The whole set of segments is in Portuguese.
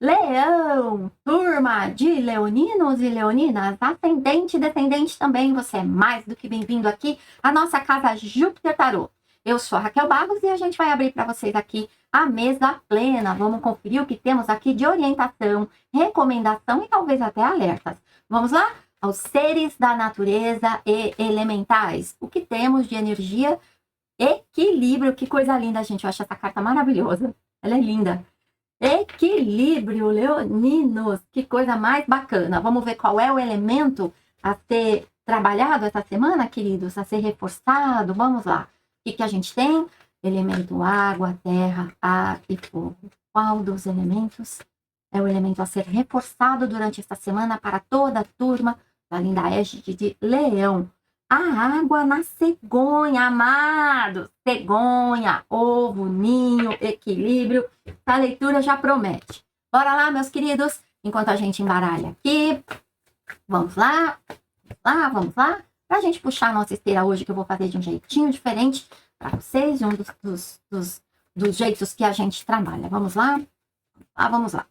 Leão, turma de leoninos e leoninas, ascendente e descendente também, você é mais do que bem-vindo aqui à nossa casa Júpiter Tarô. Eu sou a Raquel Barros e a gente vai abrir para vocês aqui a mesa plena. Vamos conferir o que temos aqui de orientação, recomendação e talvez até alertas. Vamos lá? Aos seres da natureza e elementais. O que temos de energia? Equilíbrio, que coisa linda, gente. Eu acho essa carta maravilhosa. Ela é linda. Equilíbrio, leoninos, que coisa mais bacana. Vamos ver qual é o elemento a ser trabalhado essa semana, queridos, a ser reforçado. Vamos lá. O que a gente tem? Elemento água, terra, ar e fogo. Qual dos elementos é o elemento a ser reforçado durante esta semana para toda a turma da linda égide de Leão? A água na cegonha, amados. Cegonha, ovo, ninho, equilíbrio. A leitura já promete. Bora lá, meus queridos. Enquanto a gente embaralha aqui. Vamos lá. Vamos lá. Pra gente puxar a nossa esteira hoje, que eu vou fazer de um jeitinho diferente para vocês. Um dos jeitos que a gente trabalha. Vamos lá. Vamos lá.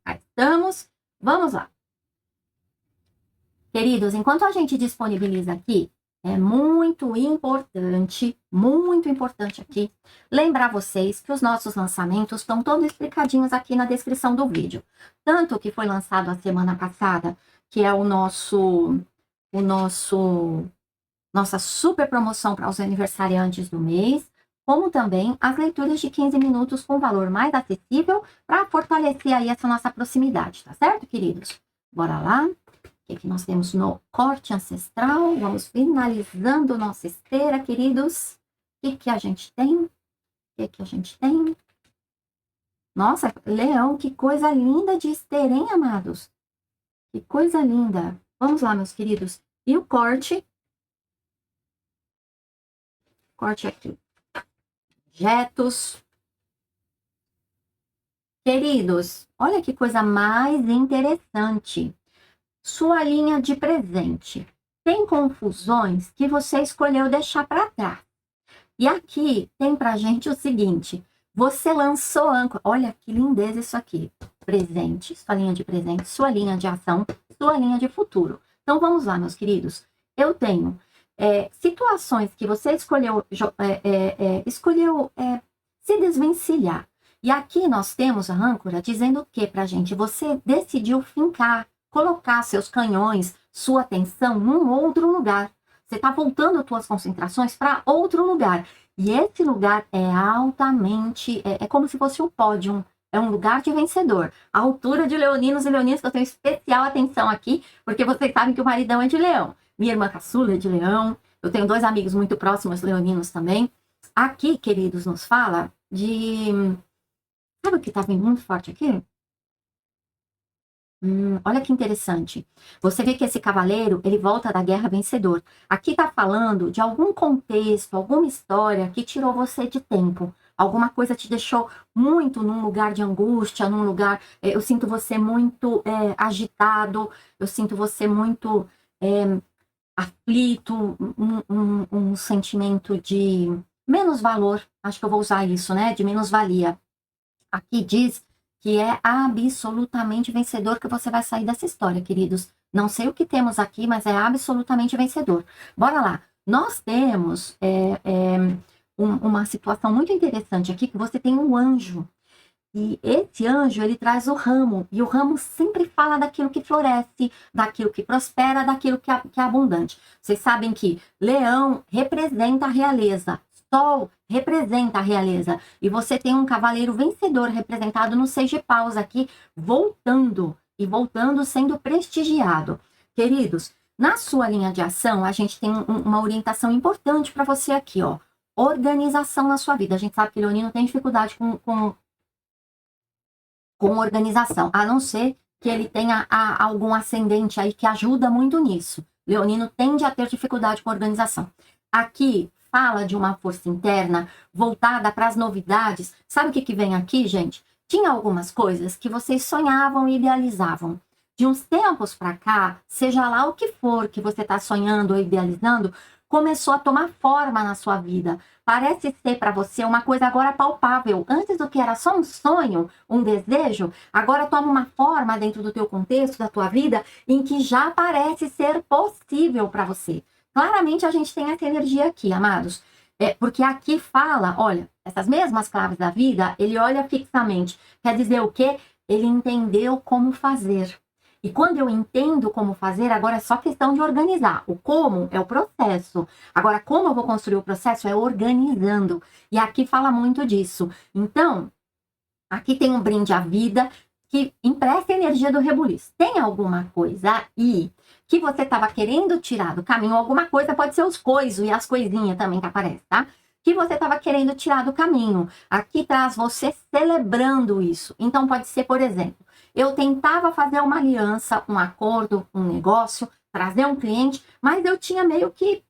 Aí estamos. Vamos lá. Queridos, enquanto a gente disponibiliza aqui, é muito importante aqui, lembrar vocês que os nossos lançamentos estão todos explicadinhos aqui na descrição do vídeo. Tanto que foi lançado a semana passada, que é nossa super promoção para os aniversariantes do mês, como também as leituras de 15 minutos com valor mais acessível para fortalecer aí essa nossa proximidade, tá certo, queridos? Bora lá. O que nós temos no corte ancestral? Vamos finalizando nossa esteira, queridos. O que a gente tem? O que a gente tem? Nossa, Leão, que coisa linda de esteira, hein, amados? Que coisa linda. Vamos lá, meus queridos. E o corte? Corte aqui. Objetos. Queridos, olha que coisa mais interessante. Sua linha de presente. Tem confusões que você escolheu deixar para trás. E aqui tem pra gente o seguinte. Você lançou âncora. Olha que lindeza isso aqui. Presente, sua linha de presente, sua linha de ação, sua linha de futuro. Então vamos lá, meus queridos. Eu tenho situações que você escolheu se desvencilhar. E aqui nós temos a âncora dizendo o que pra gente? Você decidiu fincar, colocar seus canhões, sua atenção num outro lugar. Você está voltando suas concentrações para outro lugar. E esse lugar é altamente... É como se fosse um pódio. É um lugar de vencedor. A altura de leoninos e leoninas, que eu tenho especial atenção aqui, porque vocês sabem que o maridão é de leão. Minha irmã caçula é de leão. Eu tenho 2 amigos muito próximos leoninos também. Aqui, queridos, nos fala de... Sabe o que está vindo muito forte aqui? Olha que interessante. Você vê que esse cavaleiro, ele volta da guerra vencedor. Aqui tá falando de algum contexto, alguma história que tirou você de tempo. Alguma coisa te deixou muito num lugar de angústia, num lugar... eu sinto você muito agitado, eu sinto você muito aflito, um sentimento de menos valor. Acho que eu vou usar isso, né? De menos-valia. Aqui diz que é absolutamente vencedor que você vai sair dessa história, queridos. Não sei o que temos aqui, mas é absolutamente vencedor. Bora lá. Nós temos uma situação muito interessante aqui, que você tem um anjo. E esse anjo, ele traz o ramo. E o ramo sempre fala daquilo que floresce, daquilo que prospera, daquilo que é abundante. Vocês sabem que Leão representa a realeza. Sol representa a realeza. E você tem um cavaleiro vencedor representado no 6 de paus aqui, voltando. E voltando sendo prestigiado. Queridos, na sua linha de ação, a gente tem uma orientação importante para você aqui, ó. Organização na sua vida. A gente sabe que leonino tem dificuldade com organização. A não ser que ele tenha algum ascendente aí que ajuda muito nisso. Leonino tende a ter dificuldade com organização. Aqui fala de uma força interna voltada para as novidades. Sabe o que vem aqui, gente? Tinha algumas coisas que vocês sonhavam e idealizavam. De uns tempos para cá, seja lá o que for que você está sonhando ou idealizando, começou a tomar forma na sua vida. Parece ser para você uma coisa agora palpável. Antes do que era só um sonho, um desejo, agora toma uma forma dentro do teu contexto, da tua vida, em que já parece ser possível para você. Claramente a gente tem essa energia aqui, amados. Porque aqui fala, olha, essas mesmas claves da vida, ele olha fixamente. Quer dizer o quê? Ele entendeu como fazer. E quando eu entendo como fazer, agora é só questão de organizar. O como é o processo. Agora, como eu vou construir o processo é organizando. E aqui fala muito disso. Então, aqui tem um brinde à vida que empresta energia do rebuliço. Tem alguma coisa aí que você estava querendo tirar do caminho? Alguma coisa pode ser os coisos e as coisinhas também que aparecem, tá? Que você estava querendo tirar do caminho. Aqui traz você celebrando isso. Então, pode ser, por exemplo, eu tentava fazer uma aliança, um acordo, um negócio, trazer um cliente, mas eu tinha meio que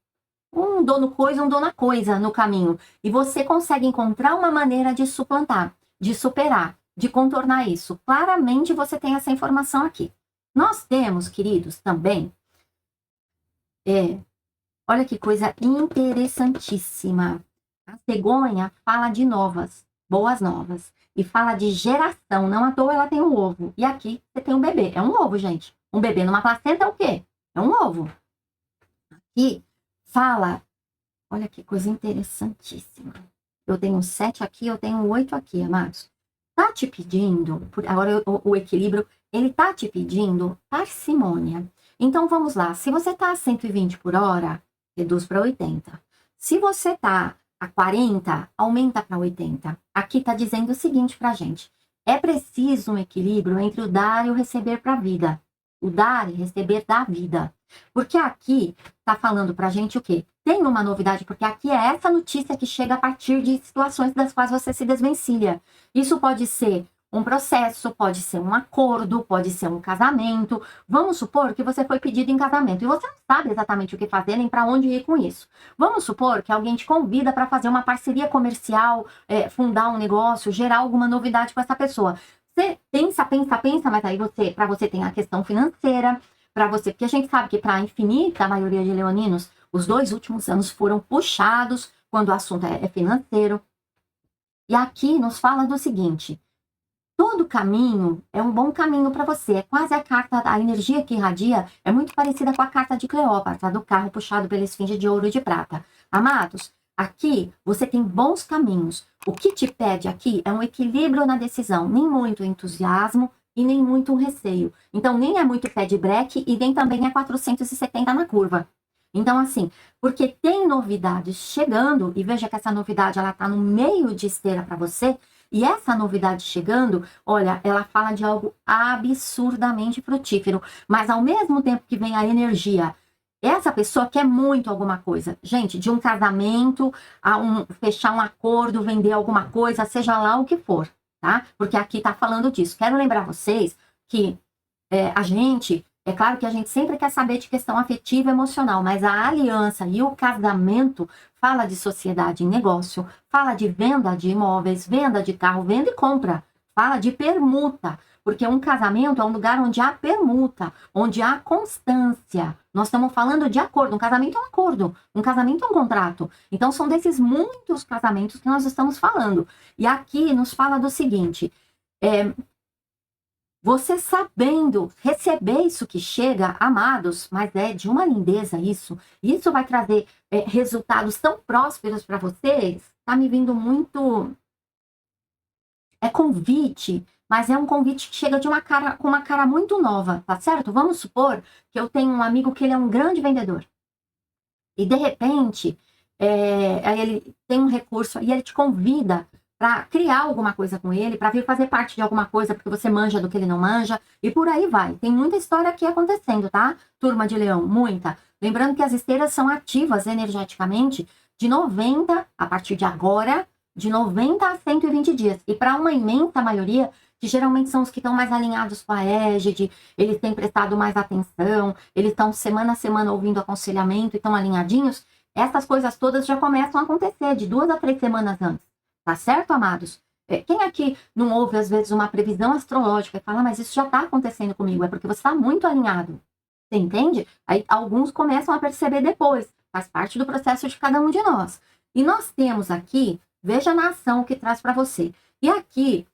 um dono coisa, um dona coisa no caminho. E você consegue encontrar uma maneira de suplantar, de superar, de contornar isso. Claramente você tem essa informação aqui. Nós temos, queridos, também, olha que coisa interessantíssima. A cegonha fala de novas, boas novas. E fala de geração. Não à toa ela tem um ovo. E aqui você tem um bebê. É um ovo, gente. Um bebê numa placenta é o quê? É um ovo. Aqui fala... Olha que coisa interessantíssima. Eu tenho 7 aqui, eu tenho 8 aqui, amados. Tá te pedindo... Agora o equilíbrio... Ele tá te pedindo parcimônia. Então, vamos lá. Se você tá a 120 por hora, reduz para 80. Se você tá a 40, aumenta para 80. Aqui está dizendo o seguinte para a gente. É preciso um equilíbrio entre o dar e o receber para a vida. O dar e receber da vida. Porque aqui está falando para a gente o quê? Tem uma novidade, porque aqui é essa notícia que chega a partir de situações das quais você se desvencilha. Isso pode ser um processo, pode ser um acordo, pode ser um casamento. Vamos supor que você foi pedido em casamento e você não sabe exatamente o que fazer nem para onde ir com isso. Vamos supor que alguém te convida para fazer uma parceria comercial, fundar um negócio, gerar alguma novidade com essa pessoa. Você pensa, mas aí para você tem a questão financeira, para você, porque a gente sabe que para a infinita maioria de leoninos, os 2 últimos anos foram puxados quando o assunto é financeiro. E aqui nos fala do seguinte: todo caminho é um bom caminho para você. É quase a carta, a energia que irradia é muito parecida com a carta de Cleópatra, do carro puxado pela esfinge de ouro e de prata. Amados, aqui você tem bons caminhos. O que te pede aqui é um equilíbrio na decisão, nem muito entusiasmo e nem muito receio. Então, nem é muito pé de breque e nem também é 470 na curva. Então, assim, porque tem novidades chegando, e veja que essa novidade, ela tá no meio de esteira para você. E essa novidade chegando, olha, ela fala de algo absurdamente frutífero. Mas ao mesmo tempo que vem a energia, essa pessoa quer muito alguma coisa. Gente, de um casamento, fechar um acordo, vender alguma coisa, seja lá o que for, tá? Porque aqui tá falando disso. Quero lembrar vocês que a gente... É claro que a gente sempre quer saber de questão afetiva e emocional, mas a aliança e o casamento fala de sociedade e negócio, fala de venda de imóveis, venda de carro, venda e compra, fala de permuta, porque um casamento é um lugar onde há permuta, onde há constância. Nós estamos falando de acordo, um casamento é um acordo, um casamento é um contrato. Então são desses muitos casamentos que nós estamos falando. E aqui nos fala do seguinte... Você sabendo receber isso que chega, amados, mas é de uma lindeza isso. Isso vai trazer resultados tão prósperos para vocês. Tá me vindo muito... É convite, mas é um convite que chega com uma cara muito nova, tá certo? Vamos supor que eu tenho um amigo que ele é um grande vendedor. E de repente, ele tem um recurso e ele te convida para criar alguma coisa com ele, para vir fazer parte de alguma coisa, porque você manja do que ele não manja, e por aí vai. Tem muita história aqui acontecendo, tá? Turma de Leão, muita. Lembrando que as esteiras são ativas energeticamente de 90, a partir de agora, de 90 a 120 dias. E para uma imensa maioria, que geralmente são os que estão mais alinhados com a égide, eles têm prestado mais atenção, eles estão semana a semana ouvindo aconselhamento e estão alinhadinhos, essas coisas todas já começam a acontecer de 2 a 3 semanas antes. Tá certo, amados? Quem aqui não ouve, às vezes, uma previsão astrológica e fala, mas isso já está acontecendo comigo, é porque você está muito alinhado. Você entende? Aí alguns começam a perceber depois, faz parte do processo de cada um de nós. E nós temos aqui, veja na ação o que traz para você. E aqui,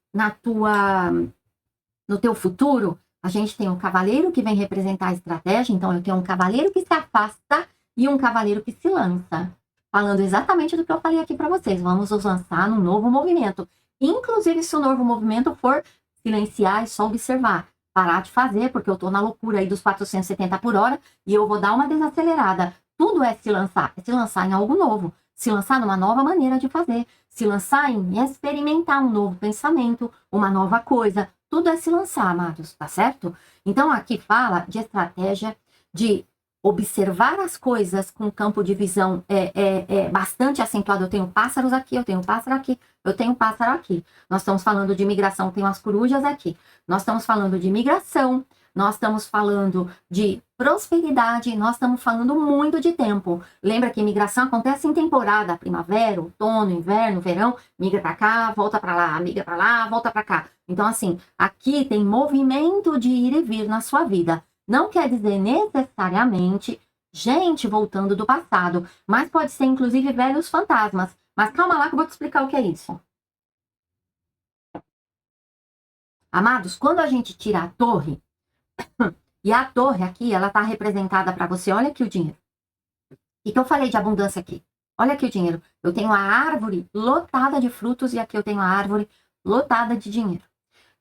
no teu futuro, a gente tem um cavaleiro que vem representar a estratégia, então eu tenho um cavaleiro que se afasta e um cavaleiro que se lança. Falando exatamente do que eu falei aqui para vocês. Vamos nos lançar num novo movimento. Inclusive, se o novo movimento for silenciar e só observar. Parar de fazer, porque eu tô na loucura aí dos 470 por hora e eu vou dar uma desacelerada. Tudo é se lançar em algo novo. Se lançar numa nova maneira de fazer. Se lançar em experimentar um novo pensamento, uma nova coisa. Tudo é se lançar, amados, tá certo? Então, aqui fala de estratégia, de observar as coisas com campo de visão bastante acentuado. Eu tenho pássaros aqui, eu tenho pássaro aqui, eu tenho pássaro aqui. Nós estamos falando de migração, tem umas corujas aqui. Nós estamos falando de migração, nós estamos falando de prosperidade, nós estamos falando muito de tempo. Lembra que migração acontece em temporada, primavera, outono, inverno, verão, migra para cá, volta para lá, migra para lá, volta para cá. Então, assim, aqui tem movimento de ir e vir na sua vida. Não quer dizer necessariamente gente voltando do passado, mas pode ser inclusive velhos fantasmas. Mas calma lá que eu vou te explicar o que é isso. Amados, quando a gente tira a torre, e a torre aqui, ela está representada para você, olha aqui o dinheiro. E que eu falei de abundância aqui. Olha aqui o dinheiro. Eu tenho a árvore lotada de frutos e aqui eu tenho a árvore lotada de dinheiro.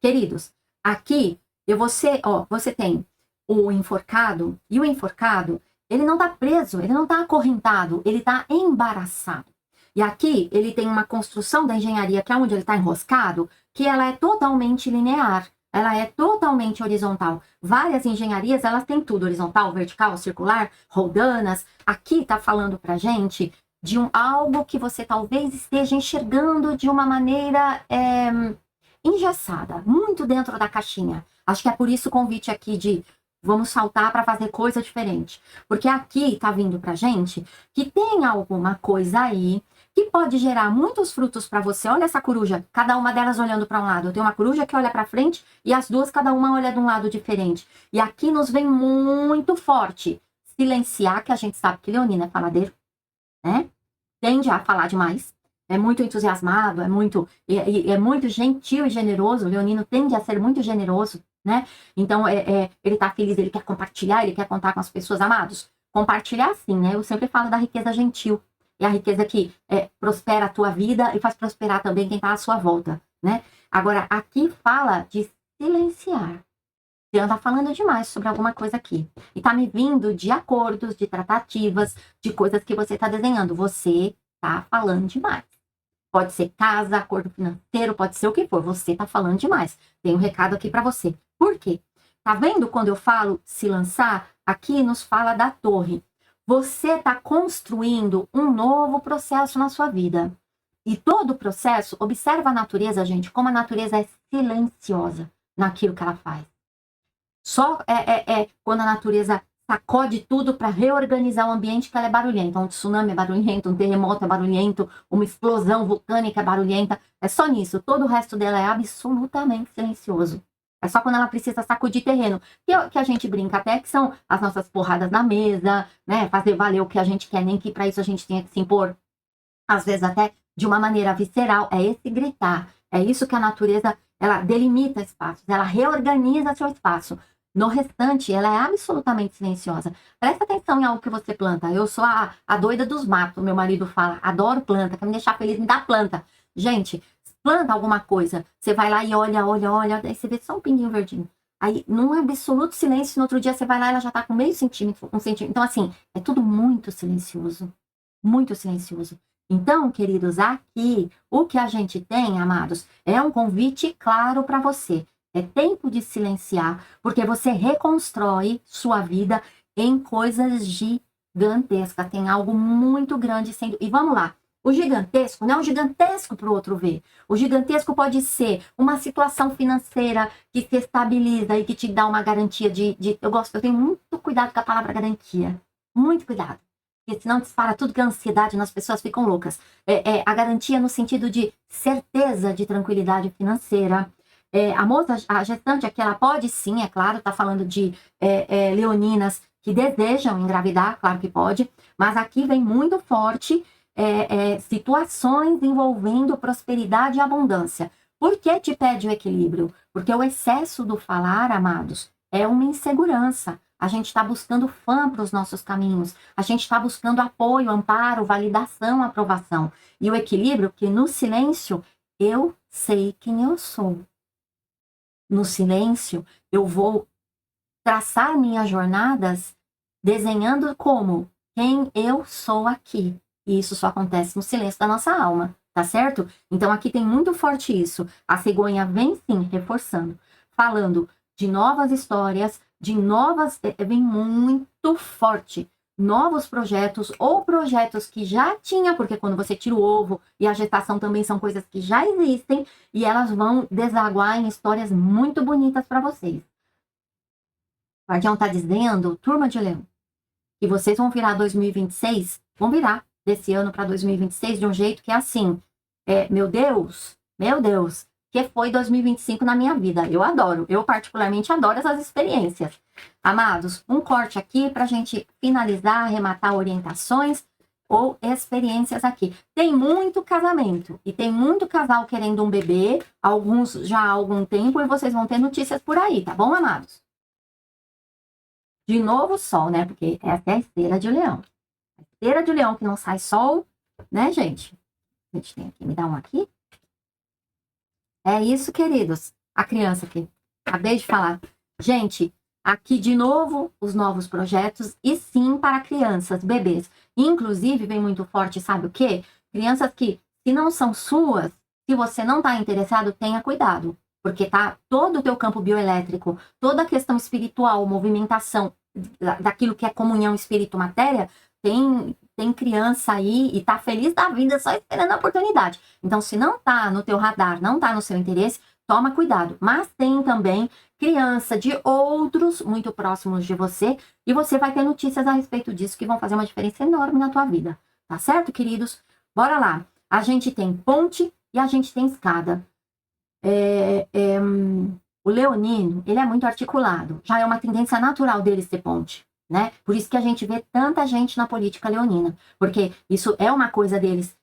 Queridos, aqui você tem o enforcado, e o enforcado, ele não está preso, ele não está acorrentado, ele está embaraçado. E aqui ele tem uma construção da engenharia, que é onde ele está enroscado, que ela é totalmente linear, ela é totalmente horizontal. Várias engenharias, elas têm tudo, horizontal, vertical, circular, roldanas. Aqui está falando pra gente de algo que você talvez esteja enxergando de uma maneira engessada, muito dentro da caixinha. Acho que é por isso o convite aqui de vamos saltar para fazer coisa diferente. Porque aqui tá vindo pra gente que tem alguma coisa aí que pode gerar muitos frutos para você. Olha essa coruja, cada uma delas olhando para um lado. Eu tenho uma coruja que olha para frente e as duas, cada uma olha de um lado diferente. E aqui nos vem muito forte silenciar, que a gente sabe que leonino é faladeiro, né? Tende a falar demais. É muito entusiasmado, é muito gentil e generoso. O leonino tende a ser muito generoso, né? Então, ele tá feliz, ele quer compartilhar, ele quer contar com as pessoas. Amados, compartilhar sim, né? Eu sempre falo da riqueza gentil. É a riqueza que prospera a tua vida e faz prosperar também quem tá à sua volta, né? Agora, aqui fala de silenciar. Você anda falando demais sobre alguma coisa aqui. E tá me vindo de acordos, de tratativas, de coisas que você tá desenhando. Você tá falando demais. Pode ser casa, acordo financeiro, pode ser o que for. Você tá falando demais. Tem um recado aqui para você. Por quê? Tá vendo quando eu falo se lançar? Aqui nos fala da torre. Você tá construindo um novo processo na sua vida. E todo o processo, observa a natureza, gente, como a natureza é silenciosa naquilo que ela faz. Só quando a natureza sacode tudo para reorganizar o ambiente que ela é barulhenta. Um tsunami é barulhento, um terremoto é barulhento, uma explosão vulcânica é barulhenta. É só nisso. Todo o resto dela é absolutamente silencioso. É só quando ela precisa sacudir terreno. Que a gente brinca até que são as nossas porradas na mesa, né? Fazer valer o que a gente quer, nem que para isso a gente tenha que se impor. Às vezes até de uma maneira visceral. É esse gritar. É isso que a natureza, ela delimita espaços. Ela reorganiza seu espaço. No restante, ela é absolutamente silenciosa. Presta atenção em algo que você planta. Eu sou a doida dos matos, meu marido fala. Adoro planta, quer me deixar feliz, me dá planta. Gente, planta alguma coisa. Você vai lá e olha, aí você vê só um pinguinho verdinho. Aí, num absoluto silêncio, no outro dia você vai lá e ela já tá com meio centímetro, 1 centímetro. Então, assim, é tudo muito silencioso. Muito silencioso. Então, queridos, aqui, o que a gente tem, amados, é um convite claro para você. É tempo de silenciar, porque você reconstrói sua vida em coisas gigantescas. Tem algo muito grande sendo... E vamos lá, o gigantesco não é um gigantesco para o outro ver. O gigantesco pode ser uma situação financeira que se estabiliza e que te dá uma garantia eu tenho muito cuidado com a palavra garantia. Muito cuidado. Porque senão dispara tudo que é ansiedade, as pessoas ficam loucas. A garantia no sentido de certeza de tranquilidade financeira. A moça, a gestante aqui, ela pode sim, é claro, tá falando de leoninas que desejam engravidar, claro que pode, mas aqui vem muito forte situações envolvendo prosperidade e abundância. Por que te pede o equilíbrio? Porque o excesso do falar, amados, é uma insegurança. A gente está buscando fã para os nossos caminhos. A gente está buscando apoio, amparo, validação, aprovação. E o equilíbrio, que no silêncio, eu sei quem eu sou. No silêncio, eu vou traçar minhas jornadas desenhando como quem eu sou aqui. E isso só acontece no silêncio da nossa alma, tá certo? Então aqui tem muito forte isso. A cegonha vem sim, reforçando, falando de novas histórias, de novas, vem muito forte. Novos projetos ou projetos que já tinha, porque quando você tira o ovo e a gestação também são coisas que já existem e elas vão desaguar em histórias muito bonitas para vocês. O Guardião está dizendo, turma de Leão, que vocês vão virar 2026, vão virar desse ano para 2026 de um jeito que é assim, meu Deus, que foi 2025 na minha vida. Eu particularmente adoro essas experiências. Amados, um corte aqui para a gente finalizar, arrematar orientações ou experiências aqui. Tem muito casamento e tem muito casal querendo um bebê, alguns já há algum tempo, e vocês vão ter notícias por aí, tá bom, amados? De novo, sol, né? Porque essa é a esteira de leão. A esteira de leão que não sai sol, né, gente? A gente tem aqui, me dá um aqui. É isso, queridos. A criança aqui. Acabei de falar. Gente, aqui de novo os novos projetos e sim para crianças, bebês. Inclusive, vem muito forte, sabe o quê? Crianças que, se não são suas, se você não está interessado, tenha cuidado. Porque tá todo o teu campo bioelétrico, toda a questão espiritual, movimentação daquilo que é comunhão espírito-matéria, tem criança aí e tá feliz da vida só esperando a oportunidade. Então, se não tá no teu radar, não tá no seu interesse, toma cuidado. Mas tem também criança de outros muito próximos de você e você vai ter notícias a respeito disso que vão fazer uma diferença enorme na tua vida. Tá certo, queridos? Bora lá. A gente tem ponte e a gente tem escada. O leonino, ele é muito articulado. Já é uma tendência natural dele ser ponte, né? Por isso que a gente vê tanta gente na política leonina. Porque isso é uma coisa deles.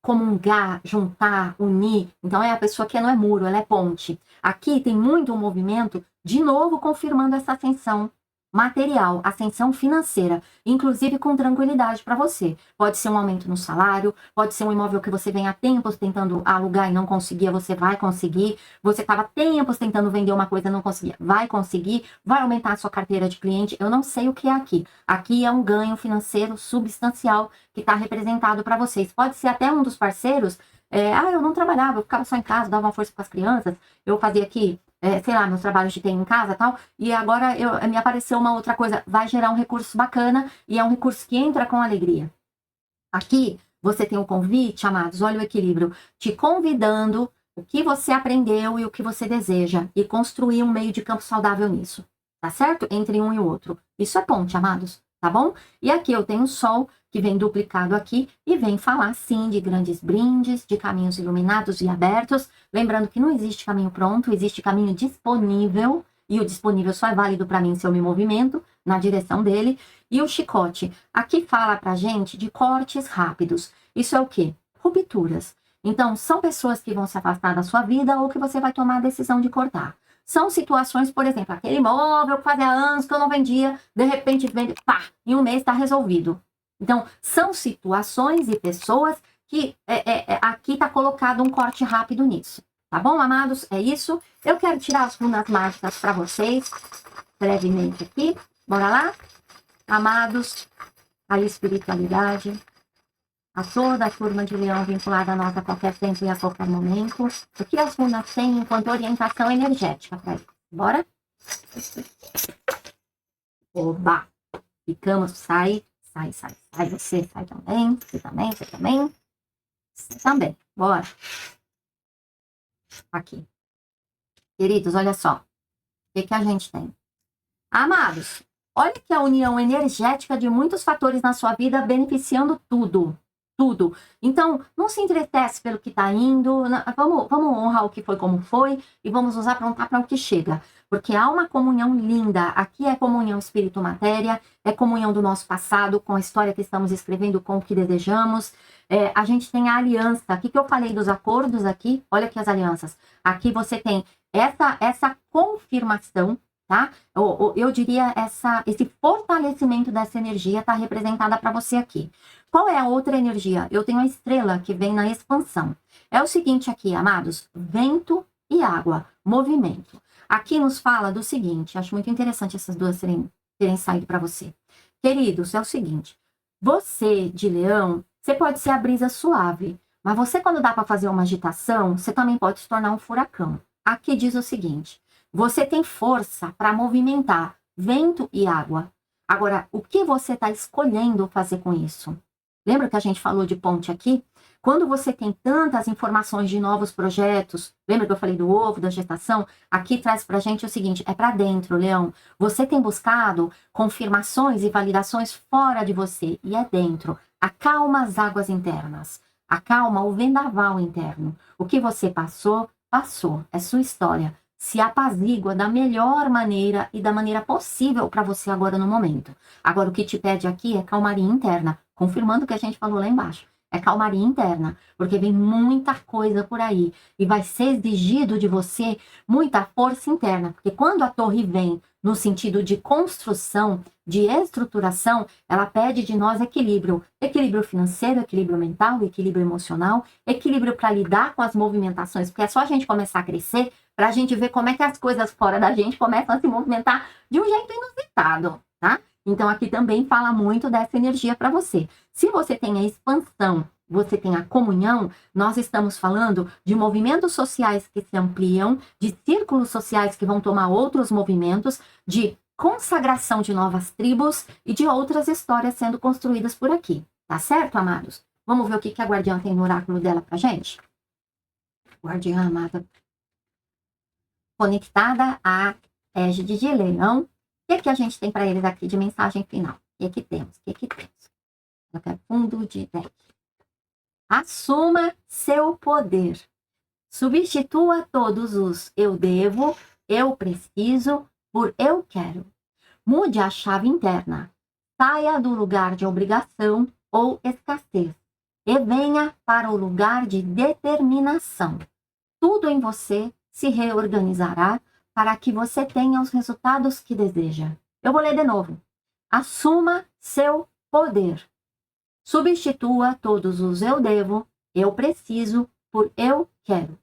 Comungar, juntar, unir. Então é a pessoa que não é muro, ela é ponte. Aqui tem muito um movimento, de novo confirmando essa ascensão material, ascensão financeira, inclusive com tranquilidade para você. Pode ser um aumento no salário, pode ser um imóvel que você vem há tempos tentando alugar e não conseguia, você vai conseguir. Você estava tempos tentando vender uma coisa e não conseguia, vai conseguir. Vai aumentar a sua carteira de cliente. Eu não sei o que é aqui. Aqui é um ganho financeiro substancial que está representado para vocês. Pode ser até um dos parceiros. Eu não trabalhava, eu ficava só em casa, dava uma força para as crianças. Eu fazia aqui sei lá, meus trabalhos de TI em casa e tal, e agora me apareceu uma outra coisa, vai gerar um recurso bacana, e é um recurso que entra com alegria. Aqui, você tem um convite, amados, olha o equilíbrio, te convidando o que você aprendeu e o que você deseja, e construir um meio de campo saudável nisso, tá certo? Entre um e o outro. Isso é ponte, amados, tá bom? E aqui eu tenho o sol, que vem duplicado aqui, e vem falar, sim, de grandes brindes, de caminhos iluminados e abertos. Lembrando que não existe caminho pronto, existe caminho disponível, e o disponível só é válido para mim se eu me movimento na direção dele. E o chicote, aqui fala pra gente de cortes rápidos. Isso é o quê? Rupturas. Então, são pessoas que vão se afastar da sua vida ou que você vai tomar a decisão de cortar. São situações, por exemplo, aquele imóvel que fazia anos que eu não vendia, de repente vende, pá, em um mês está resolvido. Então, são situações e pessoas que aqui está colocado um corte rápido nisso. Tá bom, amados? É isso. Eu quero tirar as runas mágicas para vocês, brevemente aqui. Bora lá? Amados, a espiritualidade, a toda a turma de leão vinculada a nós a qualquer tempo e a qualquer momento. O que as runas têm enquanto orientação energética para isso? Bora? Oba! Ficamos, sai. Sai, você sai também, você também. Você também, bora. Aqui. Queridos, olha só. O que a gente tem? Amados, olha que a união energética de muitos fatores na sua vida beneficiando tudo. tudo. Então, não se entristece pelo que está indo, vamos honrar o que foi como foi e vamos nos aprontar para o que chega. Porque há uma comunhão linda. Aqui é comunhão espírito-matéria, é comunhão do nosso passado com a história que estamos escrevendo, com o que desejamos. A gente tem a aliança. Aqui que eu falei dos acordos aqui, olha aqui as alianças. Aqui você tem essa confirmação, tá? Eu diria esse fortalecimento dessa energia está representada para você aqui. Qual é a outra energia? Eu tenho a estrela que vem na expansão. É o seguinte aqui, amados, vento e água, movimento. Aqui nos fala do seguinte, acho muito interessante essas duas terem saído para você. Queridos, é o seguinte, você de leão, você pode ser a brisa suave, mas você quando dá para fazer uma agitação, você também pode se tornar um furacão. Aqui diz o seguinte, você tem força para movimentar vento e água. Agora, o que você está escolhendo fazer com isso? Lembra que a gente falou de ponte aqui? Quando você tem tantas informações de novos projetos, lembra que eu falei do ovo, da gestação? Aqui traz pra gente o seguinte, é para dentro, Leão. Você tem buscado confirmações e validações fora de você, e é dentro. Acalma as águas internas. Acalma o vendaval interno. O que você passou, passou. É sua história. Se apazigua da melhor maneira e da maneira possível para você agora no momento. Agora, o que te pede aqui é calmaria interna, confirmando o que a gente falou lá embaixo. É calmaria interna, porque vem muita coisa por aí. E vai ser exigido de você muita força interna. Porque quando a torre vem no sentido de construção, de estruturação, ela pede de nós equilíbrio. Equilíbrio financeiro, equilíbrio mental, equilíbrio emocional, equilíbrio para lidar com as movimentações. Porque é só a gente começar a crescer para a gente ver como é que as coisas fora da gente começam a se movimentar de um jeito inusitado, tá? Então, aqui também fala muito dessa energia para você. Se você tem a expansão, você tem a comunhão, nós estamos falando de movimentos sociais que se ampliam, de círculos sociais que vão tomar outros movimentos, de consagração de novas tribos e de outras histórias sendo construídas por aqui. Tá certo, amados? Vamos ver o que a guardiã tem no oráculo dela pra gente? Guardiã amada. Conectada à égide de leão. O que a gente tem para eles aqui de mensagem final? O que temos? O que temos? Eu quero fundo de deck. Assuma seu poder. Substitua todos os eu devo, eu preciso, por eu quero. Mude a chave interna. Saia do lugar de obrigação ou escassez e venha para o lugar de determinação. Tudo em você se reorganizará para que você tenha os resultados que deseja. Eu vou ler de novo. Assuma seu poder. Substitua todos os eu devo, eu preciso, por eu quero.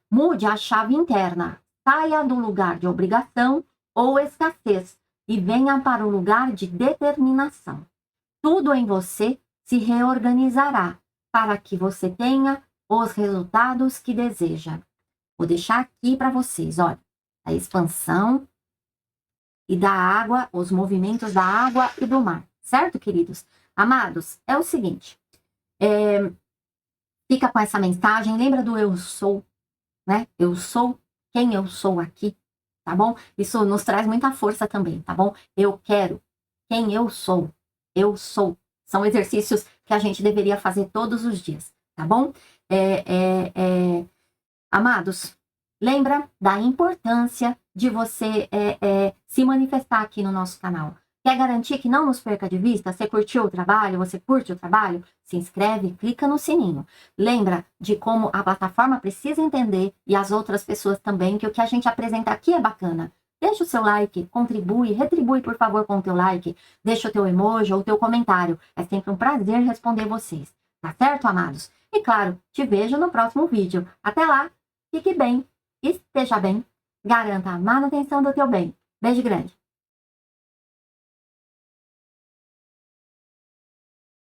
Mude a chave interna. Saia do lugar de obrigação ou escassez e venha para o lugar de determinação. Tudo em você se reorganizará para que você tenha os resultados que deseja. Vou deixar aqui para vocês, olha, a expansão e da água, os movimentos da água e do mar, certo, queridos? Amados, é o seguinte, fica com essa mensagem, lembra do eu sou, né? Eu sou quem eu sou aqui, tá bom? Isso nos traz muita força também, tá bom? Eu quero quem eu sou. São exercícios que a gente deveria fazer todos os dias, tá bom? Amados, lembra da importância de você se manifestar aqui no nosso canal. Quer garantir que não nos perca de vista? Você curtiu o trabalho? Você curte o trabalho? Se inscreve, clica no sininho. Lembra de como a plataforma precisa entender e as outras pessoas também que o que a gente apresenta aqui é bacana. Deixa o seu like, contribui, retribui por favor com o teu like, deixa o teu emoji ou o teu comentário. É sempre um prazer responder vocês. Tá certo, amados? E claro, te vejo no próximo vídeo. Até lá, fique bem, esteja bem, garanta a manutenção do teu bem. Beijo grande.